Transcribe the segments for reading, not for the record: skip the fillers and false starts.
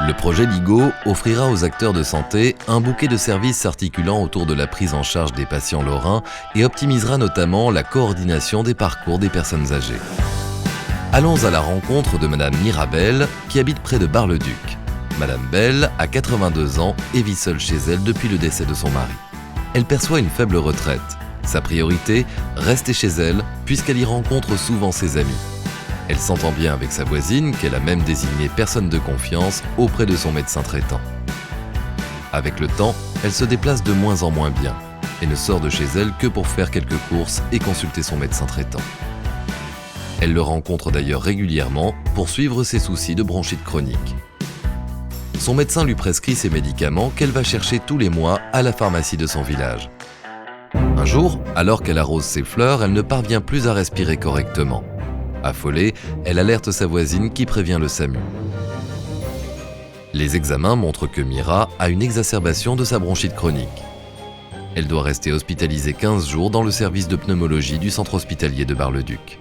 Le projet LIGO offrira aux acteurs de santé un bouquet de services s'articulant autour de la prise en charge des patients lorrains et optimisera notamment la coordination des parcours des personnes âgées. Allons à la rencontre de Madame Mirabel, qui habite près de Bar-le-Duc. Madame Bell a 82 ans et vit seule chez elle depuis le décès de son mari. Elle perçoit une faible retraite. Sa priorité, rester chez elle, puisqu'elle y rencontre souvent ses amis. Elle s'entend bien avec sa voisine, qu'elle a même désignée personne de confiance auprès de son médecin traitant. Avec le temps, elle se déplace de moins en moins bien et ne sort de chez elle que pour faire quelques courses et consulter son médecin traitant. Elle le rencontre d'ailleurs régulièrement pour suivre ses soucis de bronchite chronique. Son médecin lui prescrit ses médicaments qu'elle va chercher tous les mois à la pharmacie de son village. Un jour, alors qu'elle arrose ses fleurs, elle ne parvient plus à respirer correctement. Affolée, elle alerte sa voisine qui prévient le SAMU. Les examens montrent que Mira a une exacerbation de sa bronchite chronique. Elle doit rester hospitalisée 15 jours dans le service de pneumologie du centre hospitalier de Bar-le-Duc.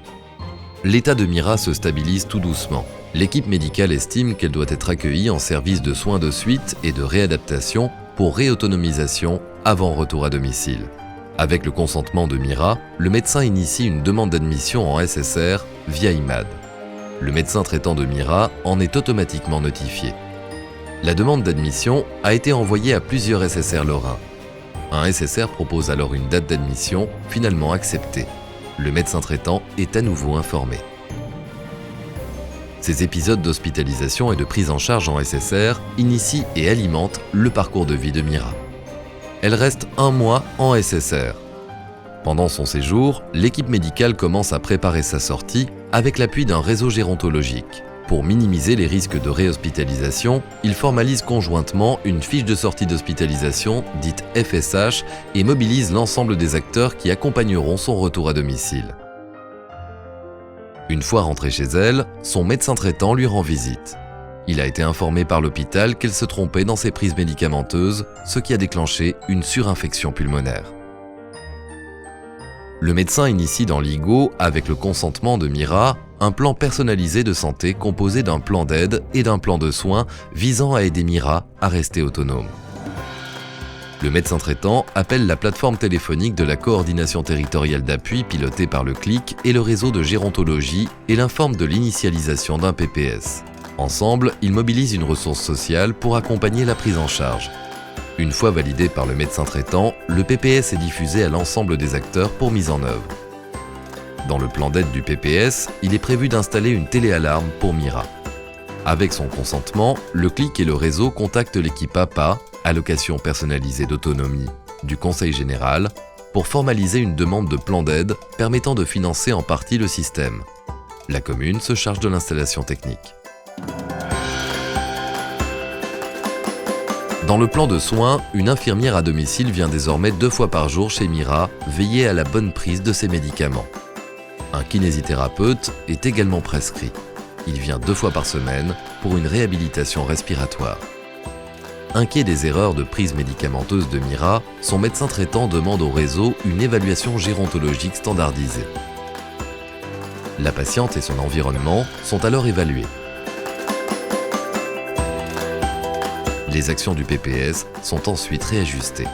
L'état de Mira se stabilise tout doucement. L'équipe médicale estime qu'elle doit être accueillie en service de soins de suite et de réadaptation pour réautonomisation avant retour à domicile. Avec le consentement de Mira, le médecin initie une demande d'admission en SSR via IMAD. Le médecin traitant de Mira en est automatiquement notifié. La demande d'admission a été envoyée à plusieurs SSR lorrains. Un SSR propose alors une date d'admission, finalement acceptée. Le médecin traitant est à nouveau informé. Ces épisodes d'hospitalisation et de prise en charge en SSR initient et alimentent le parcours de vie de Mira. Elle reste 1 mois en SSR. Pendant son séjour, l'équipe médicale commence à préparer sa sortie avec l'appui d'un réseau gérontologique. Pour minimiser les risques de réhospitalisation, ils formalisent conjointement une fiche de sortie d'hospitalisation, dite FSH, et mobilisent l'ensemble des acteurs qui accompagneront son retour à domicile. Une fois rentrée chez elle, son médecin traitant lui rend visite. Il a été informé par l'hôpital qu'elle se trompait dans ses prises médicamenteuses, ce qui a déclenché une surinfection pulmonaire. Le médecin initie dans LIGO, avec le consentement de Mira, un plan personnalisé de santé composé d'un plan d'aide et d'un plan de soins visant à aider Mira à rester autonome. Le médecin traitant appelle la plateforme téléphonique de la coordination territoriale d'appui pilotée par le CLIC et le réseau de gérontologie et l'informe de l'initialisation d'un PPS. Ensemble, ils mobilisent une ressource sociale pour accompagner la prise en charge. Une fois validé par le médecin traitant, le PPS est diffusé à l'ensemble des acteurs pour mise en œuvre. Dans le plan d'aide du PPS, il est prévu d'installer une téléalarme pour Mira. Avec son consentement, le CLIC et le réseau contactent l'équipe APA, allocation personnalisée d'autonomie, du Conseil général, pour formaliser une demande de plan d'aide permettant de financer en partie le système. La commune se charge de l'installation technique. Dans le plan de soins, une infirmière à domicile vient désormais 2 fois par jour chez Mira veiller à la bonne prise de ses médicaments. Un kinésithérapeute est également prescrit. Il vient 2 fois par semaine pour une réhabilitation respiratoire. Inquiet des erreurs de prise médicamenteuse de Mira, son médecin traitant demande au réseau une évaluation gérontologique standardisée. La patiente et son environnement sont alors évalués. Les actions du PPS sont ensuite réajustées.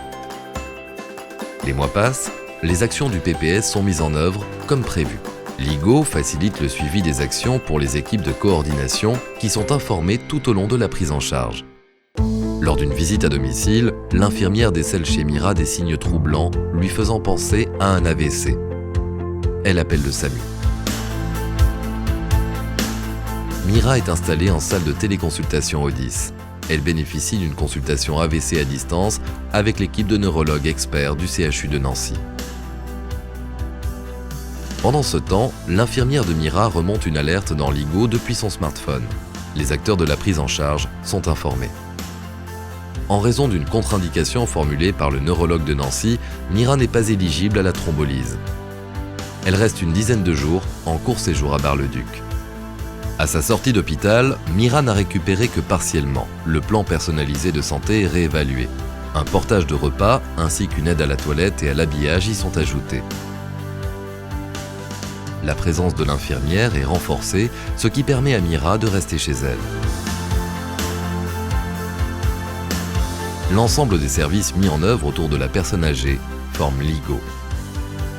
Les mois passent, les actions du PPS sont mises en œuvre comme prévu. LIGO facilite le suivi des actions pour les équipes de coordination qui sont informées tout au long de la prise en charge. Lors d'une visite à domicile, l'infirmière décèle chez Mira des signes troublants lui faisant penser à un AVC. Elle appelle le SAMU. Mira est installée en salle de téléconsultation Odis. Elle bénéficie d'une consultation AVC à distance avec l'équipe de neurologues experts du CHU de Nancy. Pendant ce temps, l'infirmière de Mira remonte une alerte dans LIGO depuis son smartphone. Les acteurs de la prise en charge sont informés. En raison d'une contre-indication formulée par le neurologue de Nancy, Mira n'est pas éligible à la thrombolyse. Elle reste une dizaine de jours en court séjour à Bar-le-Duc. À sa sortie d'hôpital, Mira n'a récupéré que partiellement. Le plan personnalisé de santé est réévalué. Un portage de repas ainsi qu'une aide à la toilette et à l'habillage y sont ajoutés. La présence de l'infirmière est renforcée, ce qui permet à Mira de rester chez elle. L'ensemble des services mis en œuvre autour de la personne âgée forme l'IGO.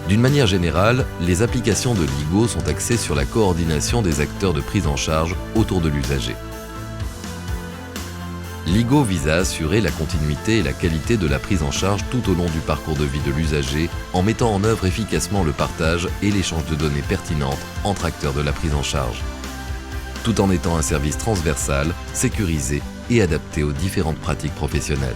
D'une manière générale, les applications de l'IGO sont axées sur la coordination des acteurs de prise en charge autour de l'usager. L'IGO vise à assurer la continuité et la qualité de la prise en charge tout au long du parcours de vie de l'usager en mettant en œuvre efficacement le partage et l'échange de données pertinentes entre acteurs de la prise en charge, tout en étant un service transversal, sécurisé et adapté aux différentes pratiques professionnelles.